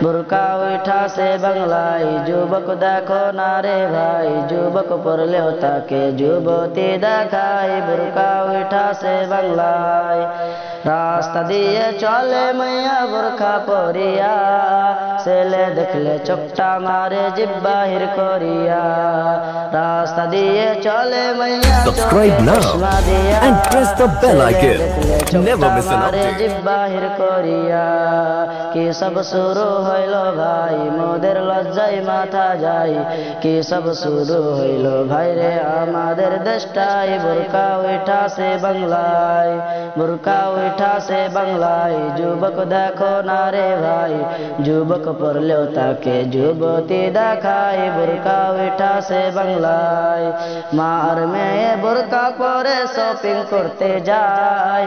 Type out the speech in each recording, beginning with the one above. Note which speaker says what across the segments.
Speaker 1: बुरका उठा से बंगलाई जुबक देखो नारे भाई जुबक पड़लेও ताके जुबती देखाई बुरका उठा से बंगलाई रास्ता दिए चले मैया बुरखा परिया सेले देखले चोखटा मारे जिब बाहिर करिया रास्ता दिए चले मैया
Speaker 2: Subscribe now and press the bell icon. Never miss an update.
Speaker 1: जिब बाहिर करिया कि सब शुरू হইল ভাই মোদের লজ্জায় মাথা যায় কি সব শুরু হইল ভাই রে আমাদের দেশটাই বুরকা উঠাছে বাংলায় বুরকা উঠাছে বাংলায় যুবক দেখো না রে ভাই যুবক পড়লেও তাকে যুবতী দেখায় বুরকা উঠাছে বাংলায় মা আর মেয়ে বুরকা পরে শপিং করতে যায়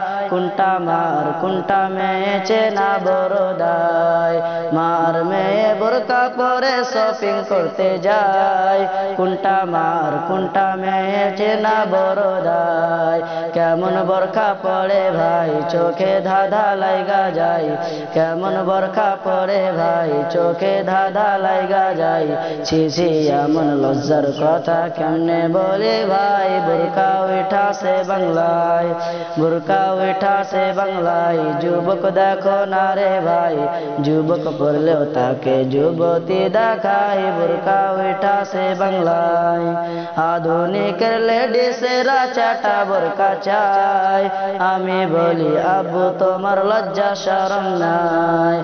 Speaker 1: কোনটা মেয়ে চেনা বড় দায় মার মেয়ে বুরকা পরে শপিং করতে যায় কোনটা মেয়ে চেনা বড় দায় কেমন বরখা পড়ে ভাই চোখে ধাঁধা লাইগা যায় কেমন বরখা পড়ে ভাই চোখে ধাঁধা লাইগা যায় ছি ছি এমন লজ্জার কথা কেমনে বলে ভাই বুরকা উঠাছে বাংলায় বুরকা উঠাছে বাংলায় যুবক দেখো না রে ভাই যুবক পড়লেও তাকে যুবতী দেখায় বুরকা উঠাছে বাংলায় আধুনিকের লেডিসেরা চাটা বুরকা চায় আমি বলি আব্বু তোমার লজ্জা শরম নাই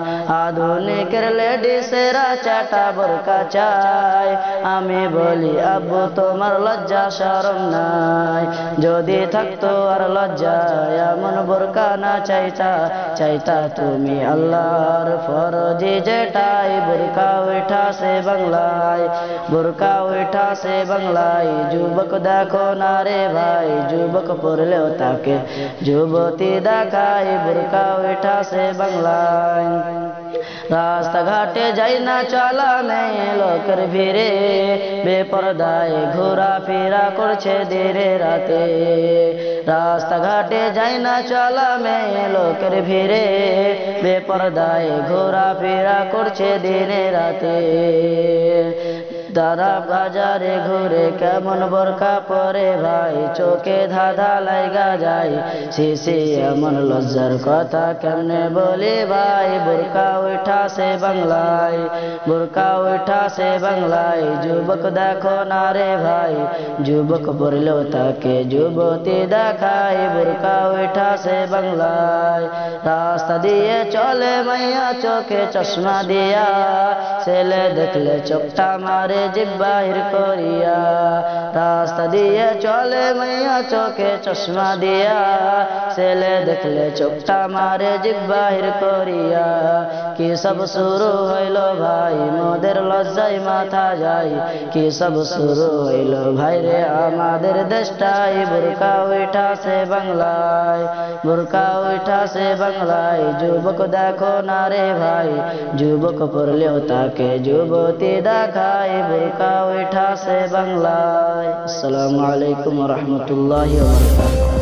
Speaker 1: আধুনিকের লেডিসেরা চাটা বুরকা চায় আমি বলি আব্বু তোমার লজ্জা শরম নাই যদি থাকতো আর লজ্জা এমন বুরকা না চাইতা তুমি আল্লাহর ফরজি যেটাই বুরকা উঠাছে বাংলায় বুরকা উঠাছে বাংলায় যুবক দেখো না রে ভাই যুবক পড়লেও তাকে যুবতী দেখায় বুরকা উঠাছে বাংলায় রাস্তাঘাটে যাই না চলা মেয়ে লোকের ভিড়ে বেপরদায় ঘোরাফেরা করছে ধীরে রাতে রাস্তাঘাটে যাই না চলা মেয়ে লোকের ভিড়ে বেপরদায় ঘোরাফেরা করছে দিনে রাতে তারা বাজারে ঘুরে কেমন বোরকা পরে ভাই চোখে ধাঁধা লাইগা যায় ছি এমন লজ্জার কথা কেমনে বলি ভাই বুরকা উঠাছে বাংলায় বুরকা উঠাছে বাংলায় যুবক দেখো না রে ভাই যুবক পড়লেও তাকে যুবতী দেখায় বুরকা উঠাছে বাংলায় রাস্তা দিয়ে চলে মাইয়া চোখে চশমা দিয়া ছেলে দেখলে চোখটা মারে জিব বাহির করিয়া রাস্তা দিয়ে চলে মাইয়া চোখে চশমা দিয়া ছেলে দেখলে চোখটা মারে জিব বাহির করিয়া কি সব শুরু হইল ভাই মোদের লজ্জায় মাথা যায় কি সব শুরু হইল ভাই রে আমাদের দেশটাই বুরকা উঠাছে বাংলায় বুরকা উঠাছে বাংলায় যুবক দেখো না রে ভাই যুবক পড়লেও তাকে যুবতী দেখায় বুরকা উঠাছে বাংলায়। আসসালামু আলাইকুম ওয়া রাহমাতুল্লাহি ওয়া বারাকাতুহু।